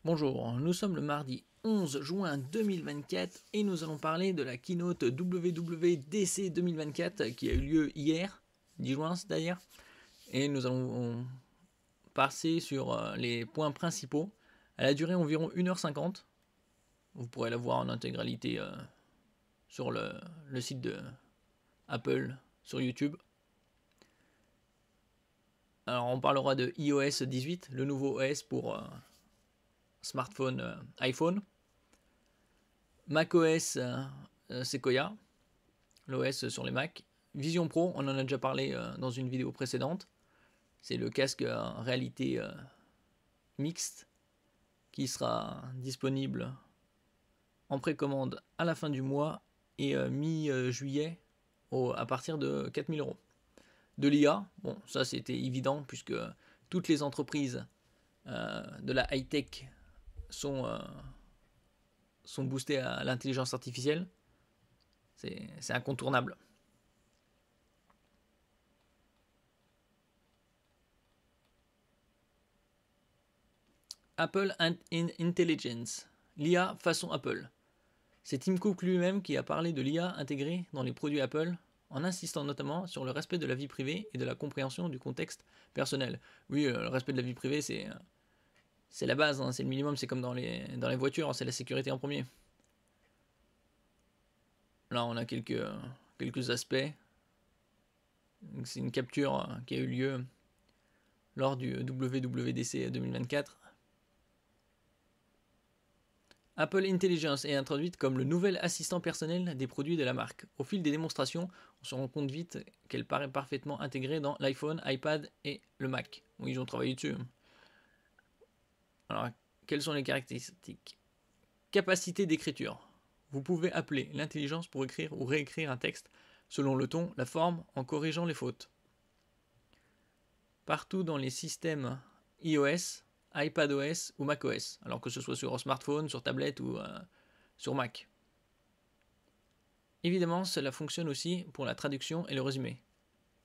Bonjour, nous sommes le mardi 11 juin 2024 et nous allons parler de la keynote WWDC 2024 qui a eu lieu hier, 10 juin d'ailleurs, et nous allons passer sur les points principaux. Elle a duré environ 1h50, vous pourrez la voir en intégralité sur le site de Apple sur YouTube. Alors on parlera de iOS 18, le nouveau OS pour smartphone iPhone, macOS Sequoia, l'OS sur les Mac, Vision Pro, on en a déjà parlé dans une vidéo précédente, c'est le casque réalité mixte qui sera disponible en précommande à la fin du mois et mi-juillet à partir de 4 000 €. De l'IA, bon ça c'était évident puisque toutes les entreprises de la high-tech sont boostées à l'intelligence artificielle, c'est incontournable. Apple Intelligence, l'IA façon Apple. C'est Tim Cook lui-même qui a parlé de l'IA intégrée dans les produits Apple, en insistant notamment sur le respect de la vie privée et de la compréhension du contexte personnel. Oui, le respect de la vie privée, c'est la base, hein, c'est le minimum, c'est comme dans les voitures, c'est la sécurité en premier. Là, on a quelques aspects. C'est une capture qui a eu lieu lors du WWDC 2024. Apple Intelligence est introduite comme le nouvel assistant personnel des produits de la marque. Au fil des démonstrations, on se rend compte vite qu'elle paraît parfaitement intégrée dans l'iPhone, iPad et le Mac. Oui, ils ont travaillé dessus. Alors, quelles sont les caractéristiques? Capacité d'écriture. Vous pouvez appeler l'intelligence pour écrire ou réécrire un texte selon le ton, la forme, en corrigeant les fautes. Partout dans les systèmes iOS, iPadOS ou macOS, alors que ce soit sur smartphone, sur tablette ou sur Mac. Évidemment, cela fonctionne aussi pour la traduction et le résumé.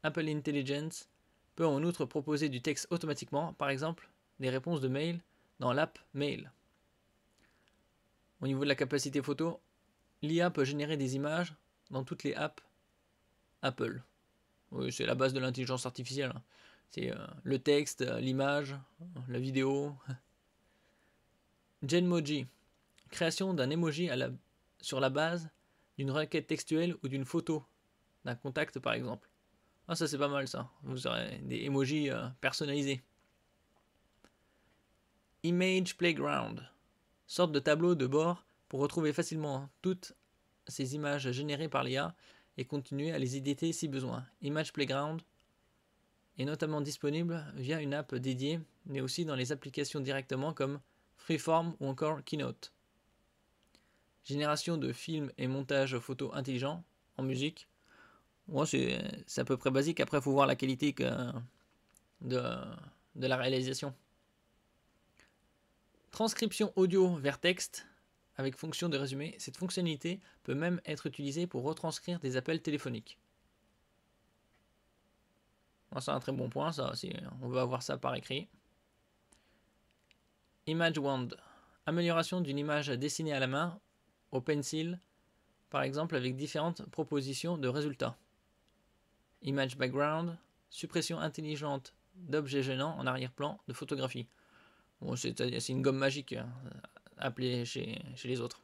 Apple Intelligence peut en outre proposer du texte automatiquement, par exemple des réponses de mail dans l'app Mail. Au niveau de la capacité photo, l'IA peut générer des images dans toutes les apps Apple. Oui, c'est la base de l'intelligence artificielle. C'est le texte, l'image, la vidéo. Genmoji, création d'un emoji sur la base d'une requête textuelle ou d'une photo d'un contact par exemple. Ah, ça c'est pas mal ça, vous aurez des emojis personnalisés. Image Playground, sorte de tableau de bord pour retrouver facilement toutes ces images générées par l'IA et continuer à les éditer si besoin. Image Playground est notamment disponible via une app dédiée, mais aussi dans les applications directement comme Freeform ou encore Keynote. Génération de films et montage photo intelligent en musique. Ouais, c'est à peu près basique, après il faut voir la qualité de la réalisation. Transcription audio vers texte avec fonction de résumé. Cette fonctionnalité peut même être utilisée pour retranscrire des appels téléphoniques. C'est un très bon point, ça, on va avoir ça par écrit. Image Wand, amélioration d'une image dessinée à la main, au pencil, par exemple avec différentes propositions de résultats. Image Background, suppression intelligente d'objets gênants en arrière-plan de photographie. Bon, c'est une gomme magique appelée chez les autres.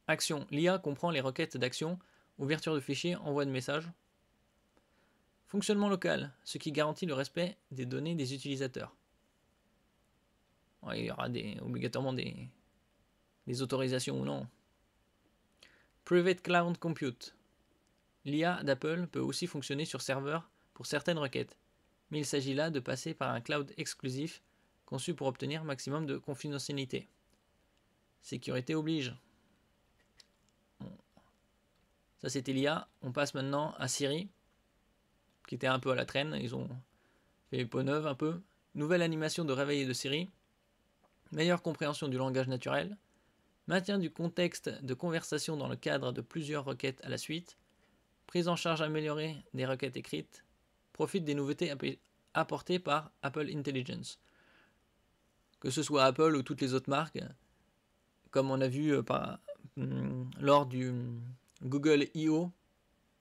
Action, l'IA comprend les requêtes d'action, ouverture de fichiers, envoi de messages. Fonctionnement local, ce qui garantit le respect des données des utilisateurs. Il y aura obligatoirement des autorisations ou non. Private Cloud Compute. L'IA d'Apple peut aussi fonctionner sur serveur pour certaines requêtes, mais il s'agit là de passer par un cloud exclusif conçu pour obtenir un maximum de confidentialité. Sécurité oblige. Bon. Ça c'était l'IA. On passe maintenant à Siri, qui était un peu à la traîne. Ils ont fait les peaux neuves un peu. Nouvelle animation de réveil de Siri. Meilleure compréhension du langage naturel. Maintien du contexte de conversation dans le cadre de plusieurs requêtes à la suite. Prise en charge améliorée des requêtes écrites. Profite des nouveautés apportées par Apple Intelligence. que ce soit Apple ou toutes les autres marques, comme on a vu lors du Google I.O.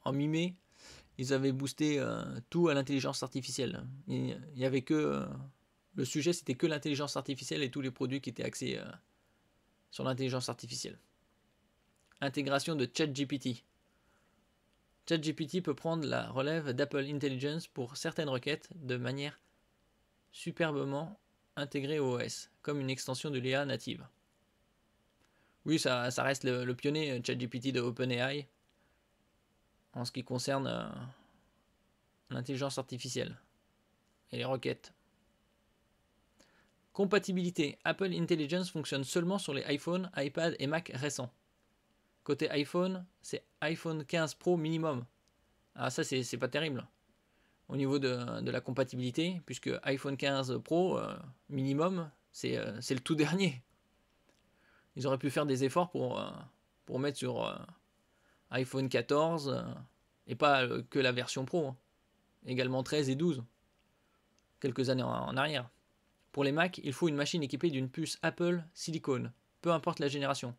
en mi-mai, ils avaient boosté tout à l'intelligence artificielle. Il y avait que le sujet, c'était que l'intelligence artificielle et tous les produits qui étaient axés sur l'intelligence artificielle. Intégration de ChatGPT. ChatGPT peut prendre la relève d'Apple Intelligence pour certaines requêtes de manière superbement intégrée au OS, comme une extension de l'IA native. Oui, ça reste le pionnier ChatGPT de OpenAI en ce qui concerne l'intelligence artificielle et les requêtes. Compatibilité. Apple Intelligence fonctionne seulement sur les iPhone, iPad et Mac récents. Côté iPhone, c'est iPhone 15 Pro minimum. Ah ça c'est pas terrible. Au niveau de la compatibilité, puisque iPhone 15 Pro minimum, c'est le tout dernier. Ils auraient pu faire des efforts pour mettre sur iPhone 14 et pas que la version Pro. Hein. Également 13 et 12. Quelques années en arrière. Pour les Mac, il faut une machine équipée d'une puce Apple Silicon, peu importe la génération.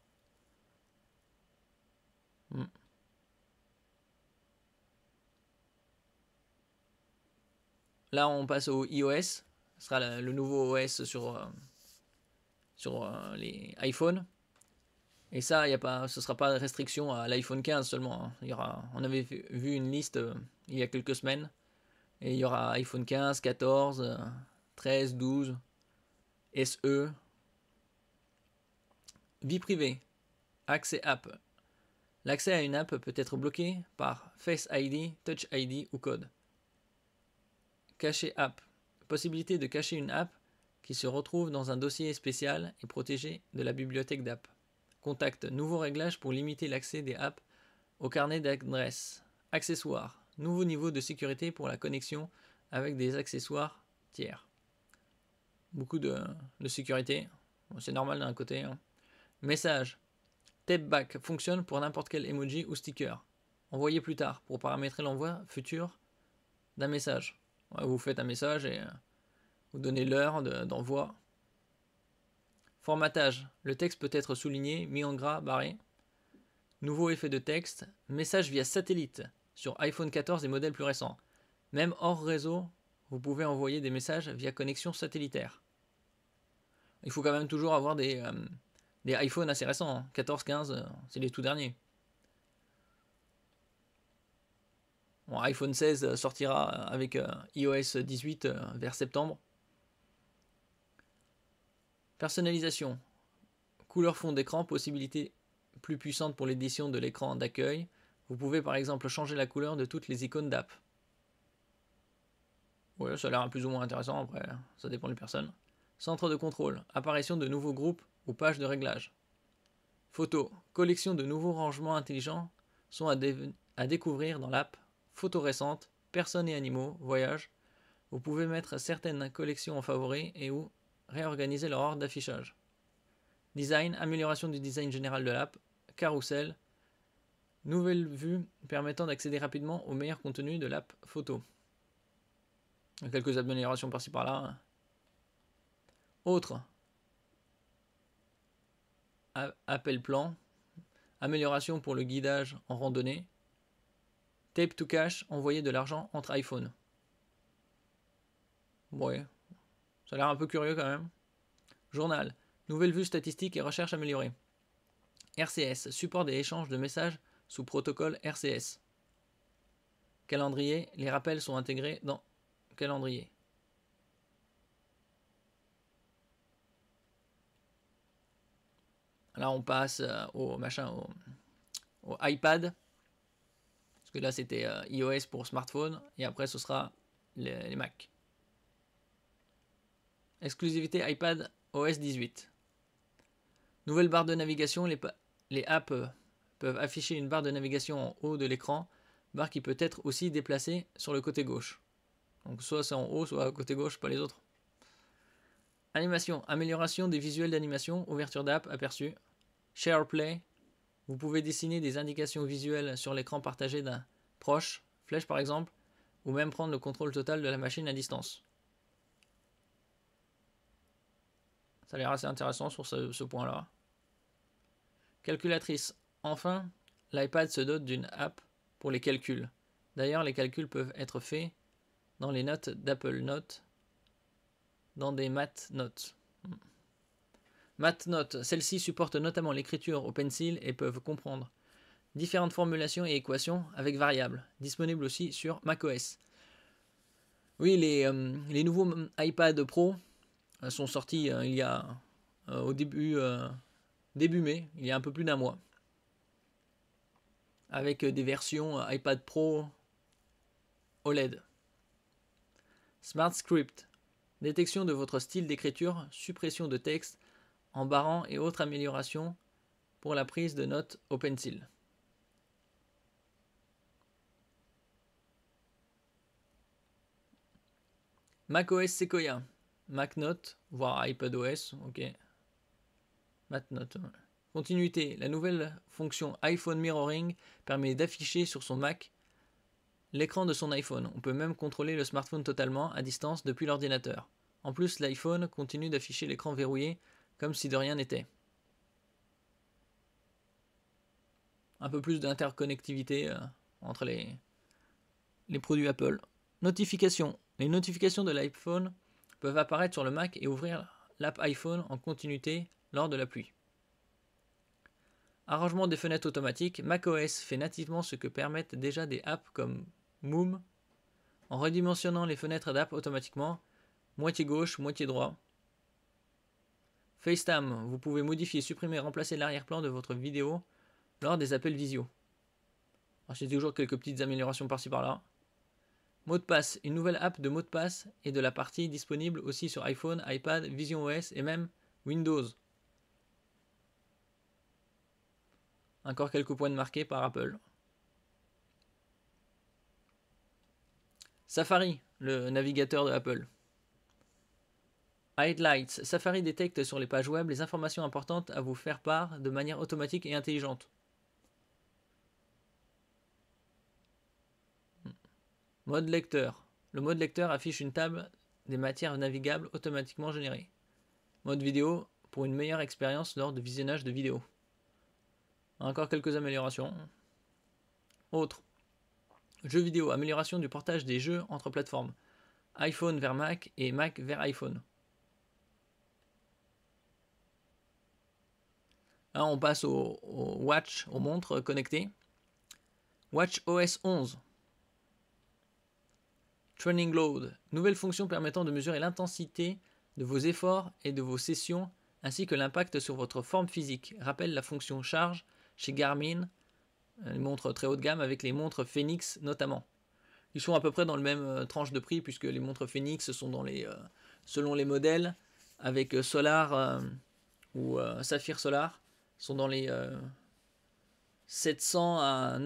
Là, on passe au iOS. Ce sera le nouveau OS sur les iPhones. Et ça, ce ne sera pas de restriction à l'iPhone 15 seulement. Hein. On avait vu une liste il y a quelques semaines. Et il y aura iPhone 15, 14, 13, 12, SE. Vie privée. Accès app. L'accès à une app peut être bloqué par Face ID, Touch ID ou code. Cacher app. Possibilité de cacher une app qui se retrouve dans un dossier spécial et protégé de la bibliothèque d'app. Contact. Nouveau réglage pour limiter l'accès des apps au carnet d'adresses. Accessoires. Nouveau niveau de sécurité pour la connexion avec des accessoires tiers. Beaucoup de sécurité. Bon, c'est normal d'un côté. Hein. Message. Tap back fonctionne pour n'importe quel emoji ou sticker. Envoyez plus tard pour paramétrer l'envoi futur d'un message. Ouais, vous faites un message et vous donnez l'heure d'envoi. Formatage. Le texte peut être souligné, mis en gras, barré. Nouveau effet de texte. Message via satellite sur iPhone 14 et modèles plus récents. Même hors réseau, vous pouvez envoyer des messages via connexion satellitaire. Il faut quand même toujours avoir des iPhones assez récents. Hein. 14, 15, c'est les tout derniers. Bon, iPhone 16 sortira avec iOS 18 vers septembre. Personnalisation. Couleur fond d'écran, possibilité plus puissante pour l'édition de l'écran d'accueil. Vous pouvez par exemple changer la couleur de toutes les icônes d'app. Ouais, ça a l'air plus ou moins intéressant, après ça dépend des personnes. Centre de contrôle. Apparition de nouveaux groupes ou pages de réglage. Photos. Collection de nouveaux rangements intelligents sont à découvrir dans l'app. Photos récentes, personnes et animaux, voyages. Vous pouvez mettre certaines collections en favoris et ou réorganiser leur ordre d'affichage. Design, amélioration du design général de l'app. Carousel, nouvelle vue permettant d'accéder rapidement au meilleur contenu de l'app photo. Quelques améliorations par-ci par-là. Autre. Appel plan. Amélioration pour le guidage en randonnée. Tape to cash, envoyer de l'argent entre iPhone. Ouais, ça a l'air un peu curieux quand même. Journal. Nouvelle vue statistique et recherche améliorée. RCS, support des échanges de messages sous protocole RCS. Calendrier, les rappels sont intégrés dans calendrier. Là on passe au iPad. Parce que là c'était iOS pour smartphone et après ce sera les Mac. Exclusivité iPad OS 18. Nouvelle barre de navigation, les apps peuvent afficher une barre de navigation en haut de l'écran, barre qui peut être aussi déplacée sur le côté gauche. Donc soit c'est en haut, soit côté gauche, pas les autres. Animation, amélioration des visuels d'animation, ouverture d'app, aperçu. SharePlay, vous pouvez dessiner des indications visuelles sur l'écran partagé d'un proche, flèche par exemple, ou même prendre le contrôle total de la machine à distance. Ça a l'air assez intéressant sur ce point-là. Calculatrice. Enfin, l'iPad se dote d'une app pour les calculs. D'ailleurs, les calculs peuvent être faits dans les notes d'Apple Notes, dans des Math Notes. Math Notes, celles-ci supportent notamment l'écriture au pencil et peuvent comprendre différentes formulations et équations avec variables, disponibles aussi sur macOS. Oui, les nouveaux iPad Pro sont sortis il y a au début mai, il y a un peu plus d'un mois, avec des versions iPad Pro OLED. Smart Script, détection de votre style d'écriture, suppression de texte en barrant et autres améliorations pour la prise de notes au pencil. macOS Sequoia, MacNote, voire iPadOS, ok. MacNote. Continuité, la nouvelle fonction iPhone Mirroring permet d'afficher sur son Mac l'écran de son iPhone. On peut même contrôler le smartphone totalement à distance depuis l'ordinateur. En plus, l'iPhone continue d'afficher l'écran verrouillé comme si de rien n'était. Un peu plus d'interconnectivité entre les produits Apple. Notifications. Les notifications de l'iPhone peuvent apparaître sur le Mac et ouvrir l'app iPhone en continuité lors de la pluie. Arrangement des fenêtres automatiques. macOS fait nativement ce que permettent déjà des apps comme Moom en redimensionnant les fenêtres d'app automatiquement, moitié gauche, moitié droit. FaceTime, vous pouvez modifier, supprimer, remplacer l'arrière-plan de votre vidéo lors des appels visio. J'ai toujours quelques petites améliorations par-ci par-là. Mot de passe, une nouvelle app de mot de passe et de la partie disponible aussi sur iPhone, iPad, Vision OS et même Windows. Encore quelques points de marqués par Apple. Safari, le navigateur de Apple. Highlights, Safari détecte sur les pages web les informations importantes à vous faire part de manière automatique et intelligente. Mode lecteur. Le mode lecteur affiche une table des matières navigables automatiquement générées. Mode vidéo pour une meilleure expérience lors de visionnage de vidéos. Encore quelques améliorations. Autres. Jeux vidéo, amélioration du portage des jeux entre plateformes. iPhone vers Mac et Mac vers iPhone. Là, on passe au Watch, aux montres connectées. Watch OS 11. Training Load, nouvelle fonction permettant de mesurer l'intensité de vos efforts et de vos sessions, ainsi que l'impact sur votre forme physique. Rappelle la fonction charge chez Garmin, les montres très haut de gamme, avec les montres Fenix notamment. Ils sont à peu près dans le même tranche de prix, puisque les montres Fenix sont dans les, selon les modèles, avec Solar ou Saphir Solar, sont dans les 700 à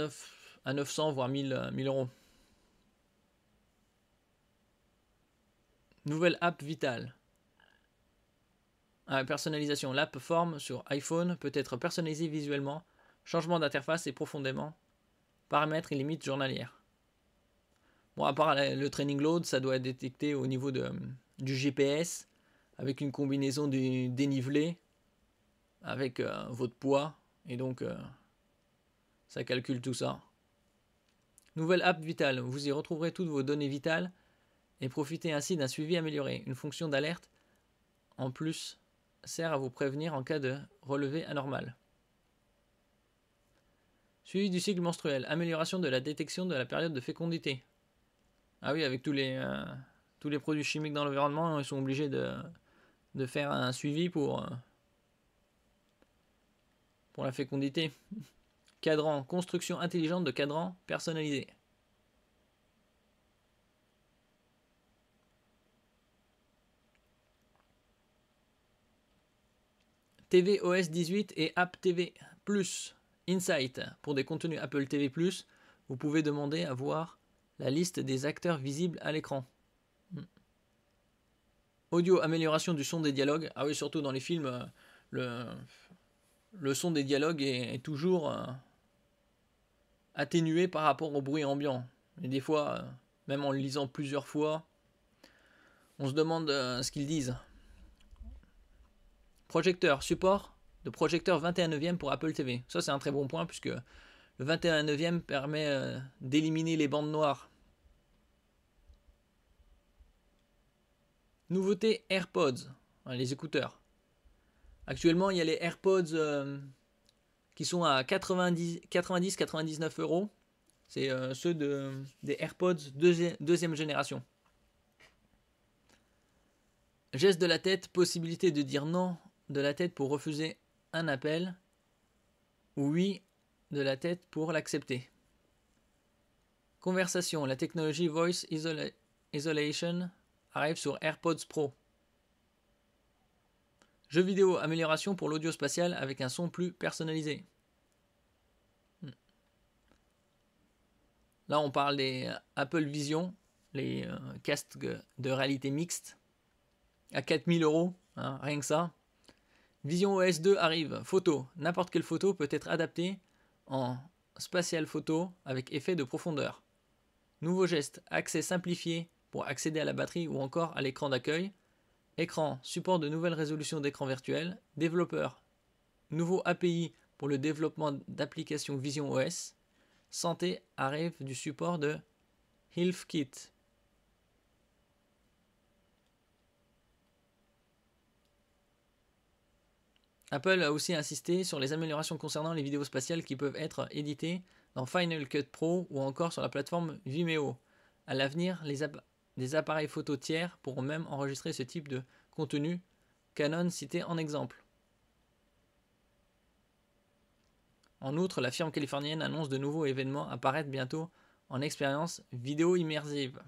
900, voire 1000 euros. Nouvelle app Vital. Personnalisation. L'app Form sur iPhone peut être personnalisée visuellement. Changement d'interface et profondément. Paramètres et limites journalières. Bon, à part le training load, ça doit être détecté au niveau du GPS, avec une combinaison du dénivelé, avec votre poids, et donc ça calcule tout ça. Nouvelle app Vital. Vous y retrouverez toutes vos données vitales et profitez ainsi d'un suivi amélioré. Une fonction d'alerte en plus sert à vous prévenir en cas de relevé anormal. Suivi du cycle menstruel, amélioration de la détection de la période de fécondité. Ah oui, avec tous les produits chimiques dans l'environnement, ils sont obligés de faire un suivi pour la fécondité. Cadran, construction intelligente de cadran personnalisé. TV OS 18 et App TV Plus Insight. Pour des contenus Apple TV Plus, vous pouvez demander à voir la liste des acteurs visibles à l'écran. Audio, amélioration du son des dialogues. Ah oui, surtout dans les films, le son des dialogues est toujours atténué par rapport au bruit ambiant. Et des fois, même en le lisant plusieurs fois, on se demande ce qu'ils disent. Projecteur, support de projecteur 21/9 pour Apple TV. Ça c'est un très bon point puisque le 21/9 permet d'éliminer les bandes noires. Nouveauté AirPods, les écouteurs. Actuellement, il y a les AirPods qui sont à 90-99 euros. C'est ceux des AirPods deuxième génération. Geste de la tête, possibilité de dire non de la tête pour refuser un appel ou oui de la tête pour l'accepter. Conversation, la technologie Voice Isolation arrive sur AirPods Pro. Jeux vidéo, amélioration pour l'audio spatial avec un son plus personnalisé. Là, on parle des Apple Vision, les casques de réalité mixte, à 4000 euros, hein, rien que ça. Vision OS 2 arrive. Photo, n'importe quelle photo peut être adaptée en spatial photo avec effet de profondeur. Nouveau geste, accès simplifié pour accéder à la batterie ou encore à l'écran d'accueil. Écran, support de nouvelles résolutions d'écran virtuel. Développeur, nouveau API pour le développement d'applications Vision OS. Santé, arrive du support de HealthKit. Apple a aussi insisté sur les améliorations concernant les vidéos spatiales qui peuvent être éditées dans Final Cut Pro ou encore sur la plateforme Vimeo. À l'avenir, des appareils photo tiers pourront même enregistrer ce type de contenu, Canon cité en exemple. En outre, la firme californienne annonce de nouveaux événements apparaître bientôt en expérience vidéo immersive.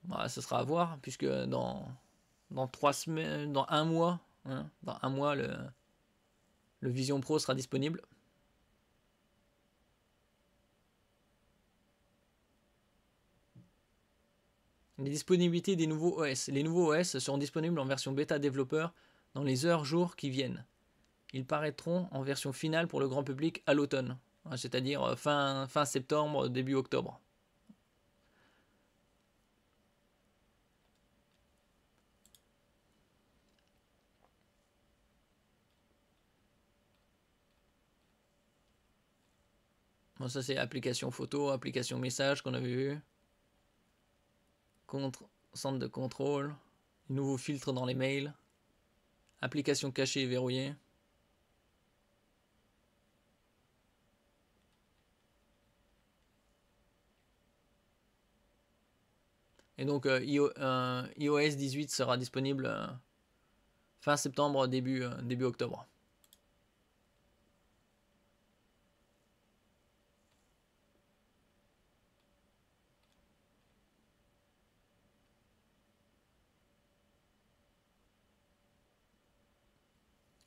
Bah, ce sera à voir, puisque dans 3 semaines, dans un mois, hein, le Vision Pro sera disponible. Les disponibilités des nouveaux OS. Les nouveaux OS seront disponibles en version bêta développeur dans les jours qui viennent. Ils paraîtront en version finale pour le grand public à l'automne, c'est-à-dire fin septembre, début octobre. Bon, ça c'est application photo, application message qu'on avait vu. Centre de contrôle, nouveaux filtres dans les mails, application cachée et verrouillée. Et donc iOS 18 sera disponible fin septembre, début octobre.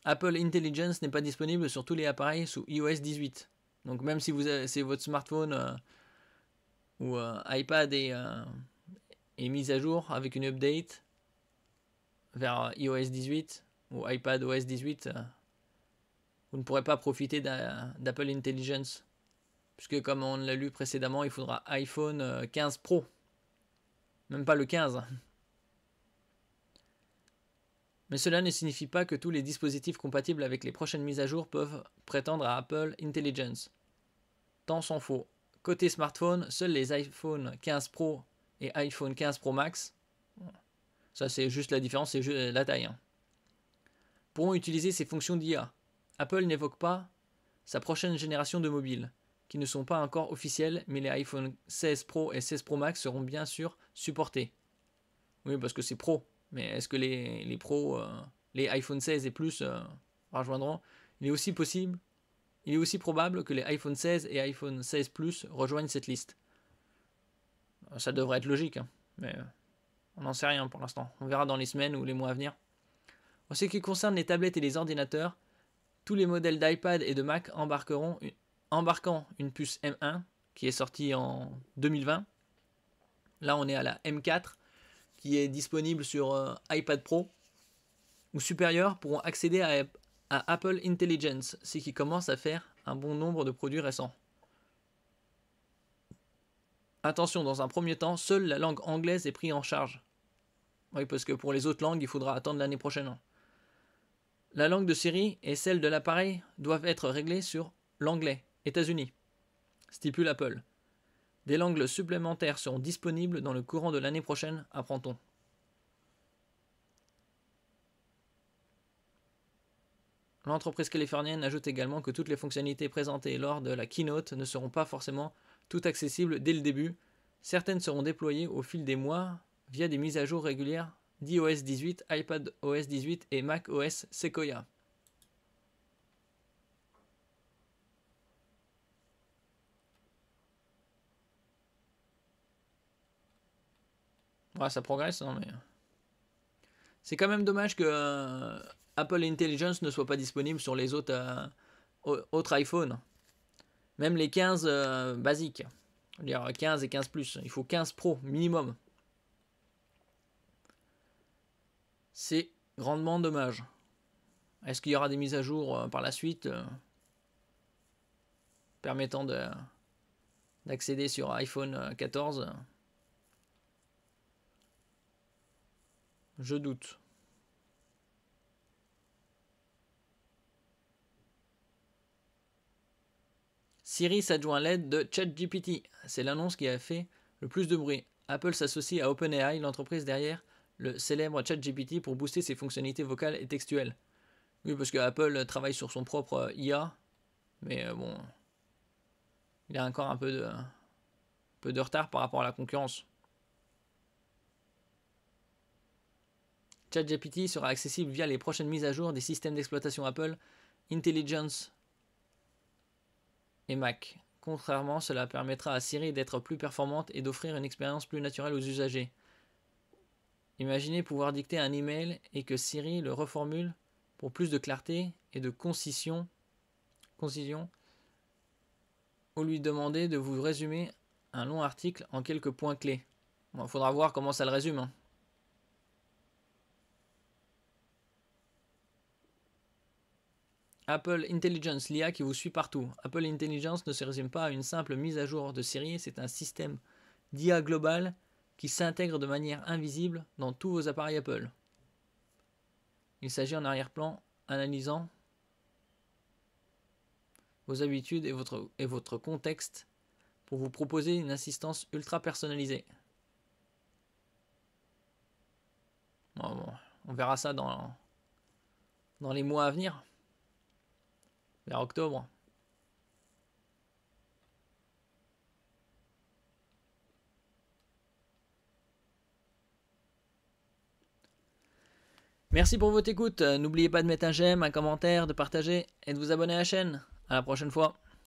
Apple Intelligence n'est pas disponible sur tous les appareils sous iOS 18. Donc même si c'est votre smartphone ou iPad est mis à jour avec une update vers iOS 18 ou iPad OS 18, vous ne pourrez pas profiter d'Apple Intelligence. Puisque comme on l'a lu précédemment, il faudra iPhone 15 Pro. Même pas le 15. Mais cela ne signifie pas que tous les dispositifs compatibles avec les prochaines mises à jour peuvent prétendre à Apple Intelligence. Tant s'en faut. Côté smartphone, seuls les iPhone 15 Pro et iPhone 15 Pro Max, ça c'est juste la différence, c'est juste la taille, pourront utiliser ces fonctions d'IA. Apple n'évoque pas sa prochaine génération de mobiles, qui ne sont pas encore officiels, mais les iPhone 16 Pro et 16 Pro Max seront bien sûr supportés. Oui, parce que c'est Pro. Mais est-ce que les Pro, les iPhone 16 et plus rejoindront? Il est aussi probable que les iPhone 16 et iPhone 16 Plus rejoignent cette liste. Ça devrait être logique, mais on n'en sait rien pour l'instant. On verra dans les semaines ou les mois à venir. En ce qui concerne les tablettes et les ordinateurs, tous les modèles d'iPad et de Mac embarquant une puce M1 qui est sortie en 2020. Là, on est à la M4 qui est disponible sur iPad Pro ou supérieur pourront accéder à Apple Intelligence, ce qui commence à faire un bon nombre de produits récents. Attention, dans un premier temps, seule la langue anglaise est prise en charge. Oui, parce que pour les autres langues, il faudra attendre l'année prochaine. La langue de Siri et celle de l'appareil doivent être réglées sur l'anglais, États-Unis, stipule Apple. Des langues supplémentaires seront disponibles dans le courant de l'année prochaine, apprend-on. L'entreprise californienne ajoute également que toutes les fonctionnalités présentées lors de la keynote ne seront pas forcément toutes accessibles dès le début. Certaines seront déployées au fil des mois via des mises à jour régulières d'iOS 18, iPadOS 18 et macOS Sequoia. Ouais, ça progresse, non mais... C'est quand même dommage que Apple Intelligence ne soit pas disponible sur les autres iPhones. Même les 15 basiques. Je veux dire 15 et 15 Plus. Il faut 15 Pro minimum. C'est grandement dommage. Est-ce qu'il y aura des mises à jour par la suite permettant d'accéder sur iPhone 14 ? Je doute. Siri s'adjoint l'aide de ChatGPT. C'est l'annonce qui a fait le plus de bruit. Apple s'associe à OpenAI, l'entreprise derrière le célèbre ChatGPT, pour booster ses fonctionnalités vocales et textuelles. Oui, parce que Apple travaille sur son propre IA, mais bon, il a encore un peu de retard par rapport à la concurrence. ChatGPT sera accessible via les prochaines mises à jour des systèmes d'exploitation Apple, Intelligence et Mac. Contrairement, cela permettra à Siri d'être plus performante et d'offrir une expérience plus naturelle aux usagers. Imaginez pouvoir dicter un email et que Siri le reformule pour plus de clarté et de concision, ou lui demander de vous résumer un long article en quelques points clés. Bon, faudra voir comment ça le résume. Hein. Apple Intelligence, l'IA qui vous suit partout. Apple Intelligence ne se résume pas à une simple mise à jour de Siri, c'est un système d'IA global qui s'intègre de manière invisible dans tous vos appareils Apple. Il s'agit en arrière-plan, analysant vos habitudes et votre contexte pour vous proposer une assistance ultra personnalisée. Bon, on verra ça dans les mois à venir, vers octobre. Merci pour votre écoute. N'oubliez pas de mettre un j'aime, un commentaire, de partager et de vous abonner à la chaîne. À la prochaine fois.